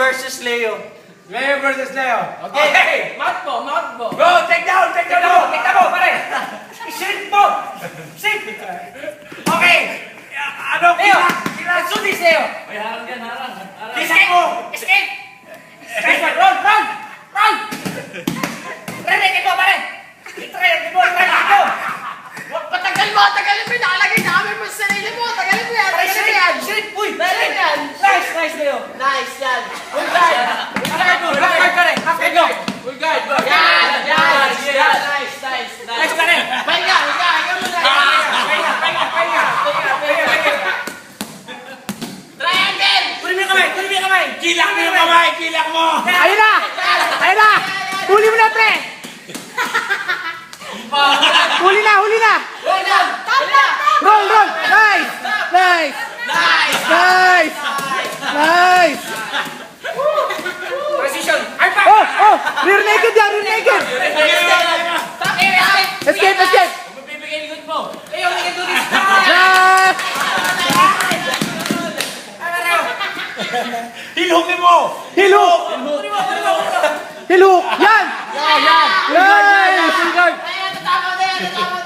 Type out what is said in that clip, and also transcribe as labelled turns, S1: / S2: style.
S1: versus Leo.
S2: Leo versus Leo.
S1: Okay. Mount mo.
S2: Go, take down mo, pare. Isip mo. Sip. Okay. Ano,
S1: Leo,
S2: kila.
S1: sudis Leo.
S3: Ay, harang yan, harang.
S2: Escape mo.
S1: Escape.
S2: Run.
S1: Renek ito, pare.
S2: Try mo.
S1: Patagal mo. Nakalagay namin mo sa sarili mo. Tagalin mo yan.
S2: Sip. Uy.
S1: Tagalin yan.
S2: Nice, Leo.
S1: Nice yan. Full guard. Half guard.
S3: Full guard.
S1: Yan. Nice.
S2: Nice ka rin.
S1: Pahinga muna.
S2: Pahinga.
S1: Triangle.
S2: Kunin mo yung kamay. Kilak mo yung kamay.
S4: Ayun na! Huli mo na, pre! Huli na! Roll! Nice!
S2: Position.
S4: Oh! Rear naked yan! Escape!
S3: Mabibigay likod mo.
S1: Leo, we can do this.
S4: Nice!
S2: Hilhukin mo.
S4: Hilhook! Yan! Nice!
S1: Ay, tatama na yan.